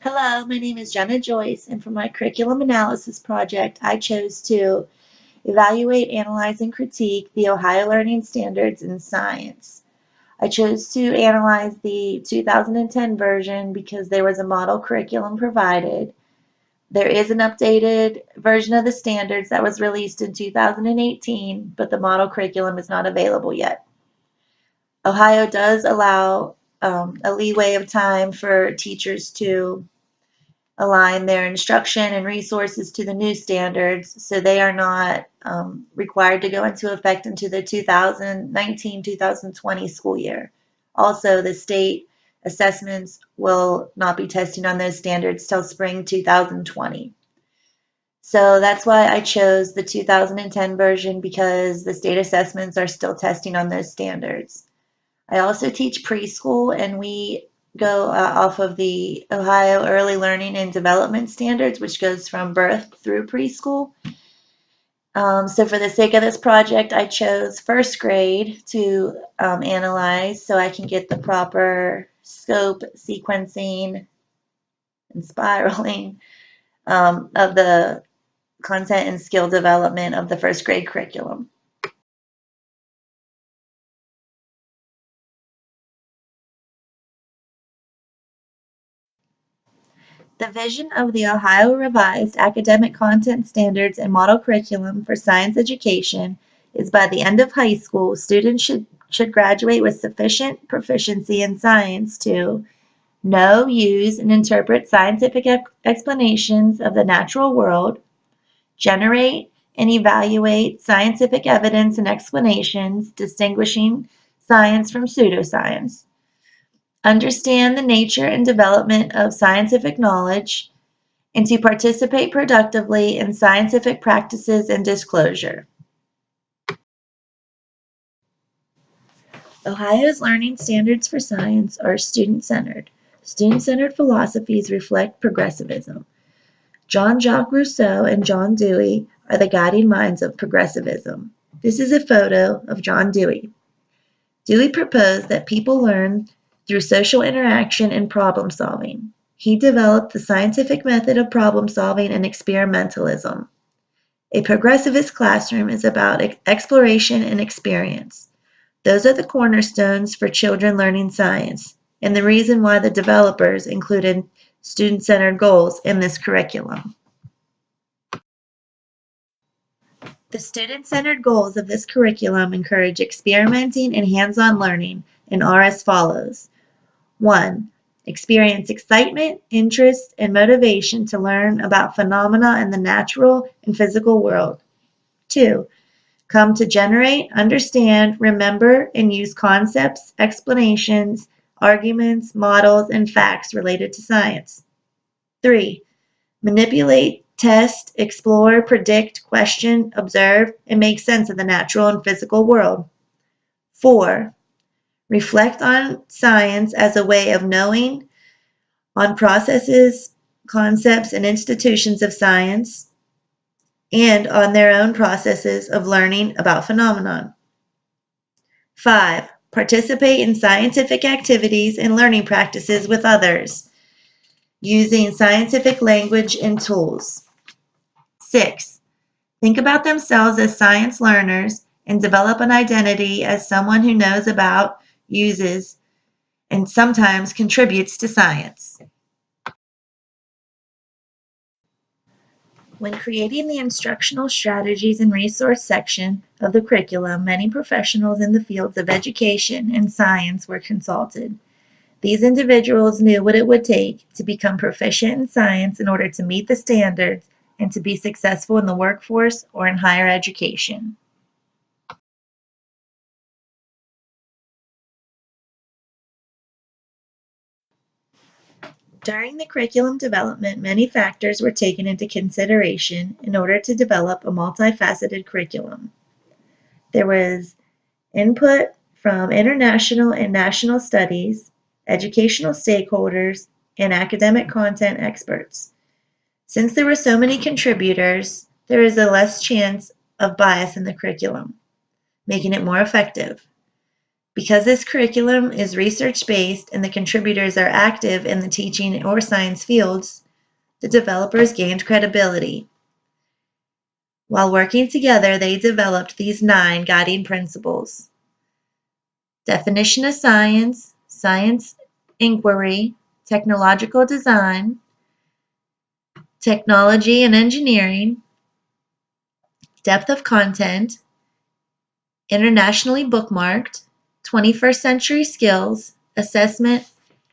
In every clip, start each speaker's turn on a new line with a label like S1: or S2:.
S1: Hello, my name is Jenna Joyce, and for my curriculum analysis project, I chose to evaluate, analyze, and critique the Ohio Learning Standards in science. I chose to analyze the 2010 version because there was a model curriculum provided. There is an updated version of the standards that was released in 2018, but the model curriculum is not available yet. Ohio does allow a leeway of time for teachers to align their instruction and resources to the new standards, so they are not required to go into effect into the 2019-2020 school year. Also, the state assessments will not be testing on those standards till spring 2020. So that's why I chose the 2010 version, because the state assessments are still testing on those standards. I also teach preschool, and we go off of the Ohio Early Learning and Development Standards, which goes from birth through preschool. So for the sake of this project, I chose first grade to analyze so I can get the proper scope, sequencing, and spiraling of the content and skill development of the first grade curriculum. The vision of the Ohio Revised Academic Content Standards and Model Curriculum for Science Education is by the end of high school, students should graduate with sufficient proficiency in science to know, use, and interpret scientific explanations of the natural world, generate and evaluate scientific evidence and explanations distinguishing science from pseudoscience, understand the nature and development of scientific knowledge, and to participate productively in scientific practices and disclosure. Ohio's learning standards for science are student-centered. Student-centered philosophies reflect progressivism. Jean-Jacques Rousseau and John Dewey are the guiding minds of progressivism. This is a photo of John Dewey. Dewey proposed that people learn through social interaction and problem solving. He developed the scientific method of problem solving and experimentalism. A progressivist classroom is about exploration and experience. Those are the cornerstones for children learning science, and the reason why the developers included student-centered goals in this curriculum. The student-centered goals of this curriculum encourage experimenting and hands-on learning and are as follows. 1. Experience excitement, interest, and motivation to learn about phenomena in the natural and physical world. 2. Come to generate, understand, remember, and use concepts, explanations, arguments, models, and facts related to science. 3. Manipulate, test, explore, predict, question, observe, and make sense of the natural and physical world. 4. Reflect on science as a way of knowing, on processes, concepts, and institutions of science, and on their own processes of learning about phenomenon. 5. Participate in scientific activities and learning practices with others, using scientific language and tools. 6. Think about themselves as science learners and develop an identity as someone who knows about, uses, and sometimes contributes to science. When creating the instructional strategies and resource section of the curriculum, many professionals in the fields of education and science were consulted. These individuals knew what it would take to become proficient in science in order to meet the standards and to be successful in the workforce or in higher education. During the curriculum development, many factors were taken into consideration in order to develop a multifaceted curriculum. There was input from international and national studies, educational stakeholders, and academic content experts. Since there were so many contributors, there is a less chance of bias in the curriculum, making it more effective. Because this curriculum is research-based and the contributors are active in the teaching or science fields, the developers gained credibility. While working together, they developed these 9 guiding principles: definition of science, science inquiry, technological design, technology and engineering, depth of content, internationally bookmarked, 21st century skills, assessment,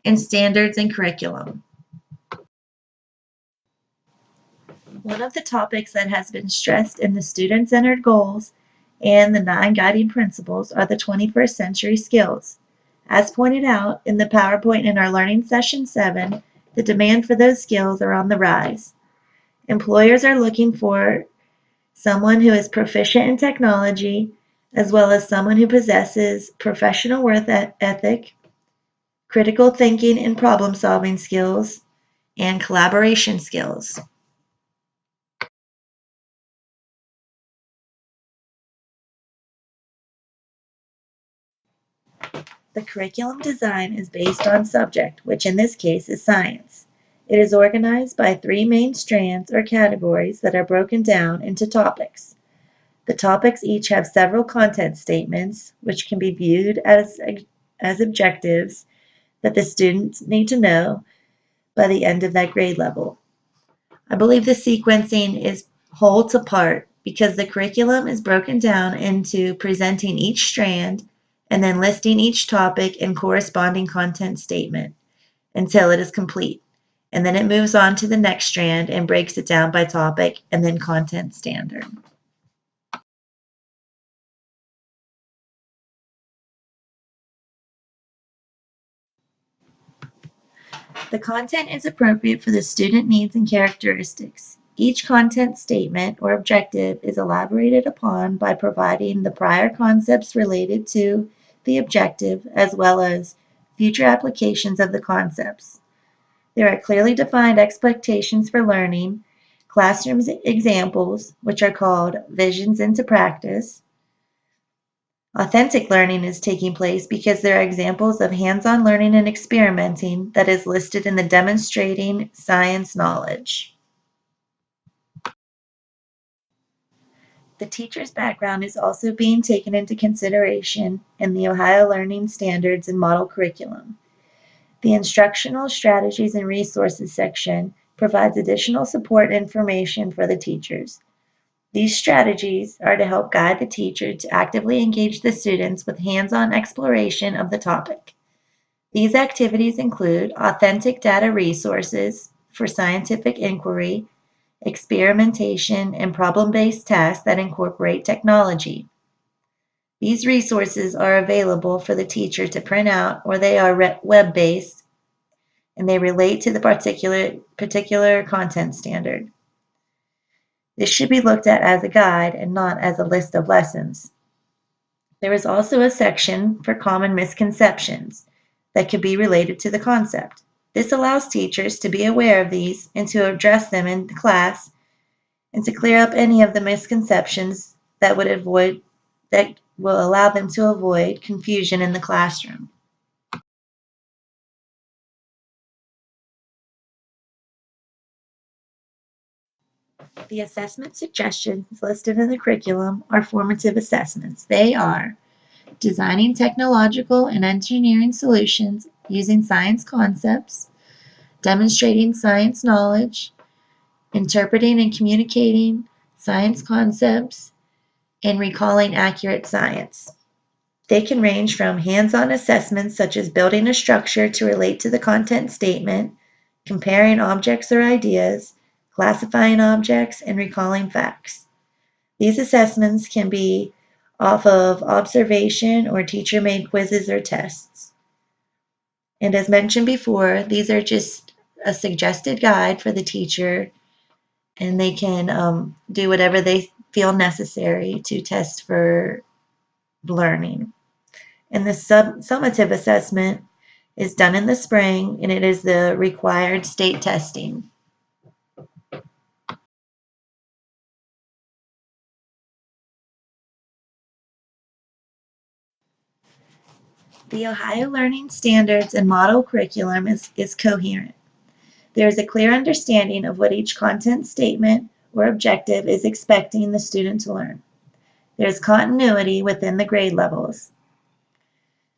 S1: and standards and curriculum. One of the topics that has been stressed in the student-centered goals and the 9 guiding principles are the 21st century skills. As pointed out in the PowerPoint in our Learning Session 7, the demand for those skills are on the rise. Employers are looking for someone who is proficient in technology, as well as someone who possesses professional work ethic, critical thinking and problem-solving skills, and collaboration skills. The curriculum design is based on subject, which in this case is science. It is organized by 3 main strands or categories that are broken down into topics. The topics each have several content statements, which can be viewed as objectives that the students need to know by the end of that grade level. I believe the sequencing is whole to part because the curriculum is broken down into presenting each strand and then listing each topic and corresponding content statement until it is complete. And then it moves on to the next strand and breaks it down by topic and then content standard. The content is appropriate for the student needs and characteristics. Each content statement or objective is elaborated upon by providing the prior concepts related to the objective as well as future applications of the concepts. There are clearly defined expectations for learning, classroom examples, which are called visions into practice. Authentic learning is taking place because there are examples of hands-on learning and experimenting that is listed in the demonstrating science knowledge. The teacher's background is also being taken into consideration in the Ohio Learning Standards and Model Curriculum. The Instructional Strategies and Resources section provides additional support information for the teachers. These strategies are to help guide the teacher to actively engage the students with hands-on exploration of the topic. These activities include authentic data resources for scientific inquiry, experimentation, and problem-based tasks that incorporate technology. These resources are available for the teacher to print out, or they are web-based, and they relate to the particular content standard. This should be looked at as a guide and not as a list of lessons. There is also a section for common misconceptions that could be related to the concept. This allows teachers to be aware of these and to address them in class and to clear up any of the misconceptions that will allow them to avoid confusion in the classroom. The assessment suggestions listed in the curriculum are formative assessments. They are designing technological and engineering solutions using science concepts, demonstrating science knowledge, interpreting and communicating science concepts, and recalling accurate science. They can range from hands-on assessments such as building a structure to relate to the content statement, comparing objects or ideas, classifying objects, and recalling facts. These assessments can be off of observation or teacher-made quizzes or tests. And as mentioned before, these are just a suggested guide for the teacher, and they can do whatever they feel necessary to test for learning. And the summative assessment is done in the spring, and it is the required state testing. The Ohio Learning Standards and Model Curriculum is coherent. There is a clear understanding of what each content statement or objective is expecting the student to learn. There is continuity within the grade levels.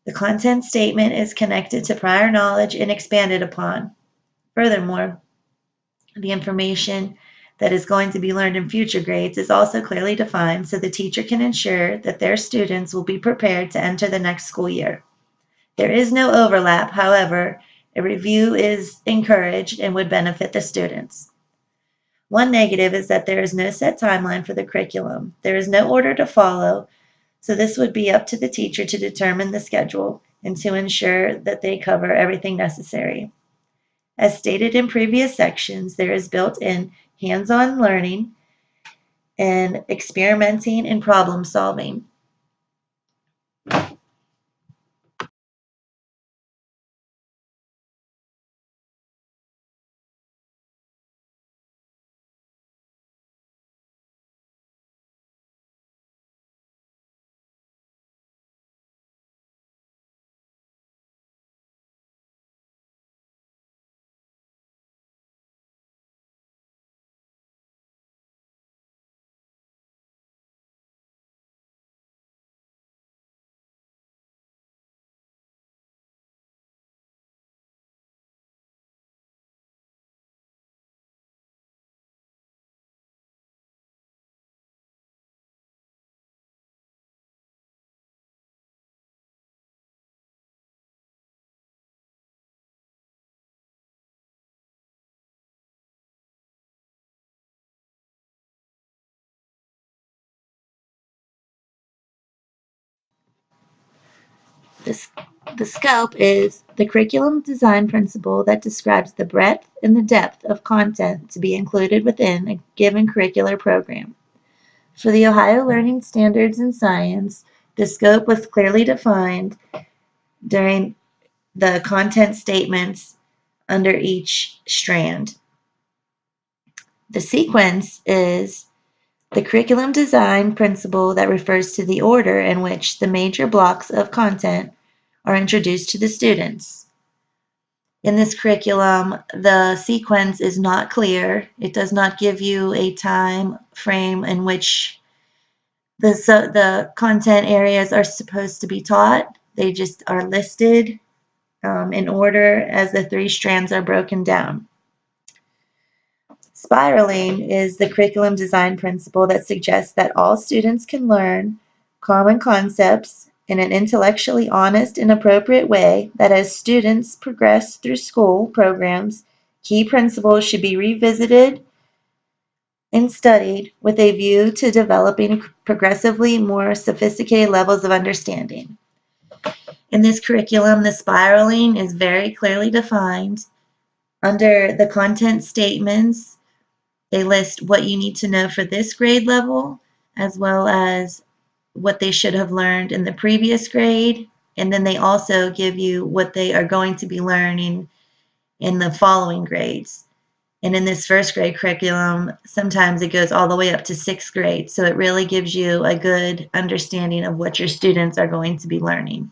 S1: The content statement is connected to prior knowledge and expanded upon. Furthermore, the information that is going to be learned in future grades is also clearly defined so the teacher can ensure that their students will be prepared to enter the next school year. There is no overlap, however, a review is encouraged and would benefit the students. One negative is that there is no set timeline for the curriculum. There is no order to follow, so this would be up to the teacher to determine the schedule and to ensure that they cover everything necessary. As stated in previous sections, there is built-in hands-on learning and experimenting and problem solving. This, the scope is the curriculum design principle that describes the breadth and the depth of content to be included within a given curricular program. For the Ohio Learning Standards in Science, the scope was clearly defined during the content statements under each strand. The sequence is the curriculum design principle that refers to the order in which the major blocks of content are introduced to the students. In this curriculum, the sequence is not clear. It does not give you a time frame in which the content areas are supposed to be taught. They just are listed in order as the three strands are broken down. Spiraling is the curriculum design principle that suggests that all students can learn common concepts in an intellectually honest and appropriate way, that as students progress through school programs, key principles should be revisited and studied with a view to developing progressively more sophisticated levels of understanding. In this curriculum, the spiraling is very clearly defined. Under the content statements, they list what you need to know for this grade level, as well as what they should have learned in the previous grade. And then they also give you what they are going to be learning in the following grades. And in this first grade curriculum, sometimes it goes all the way up to sixth grade. So it really gives you a good understanding of what your students are going to be learning.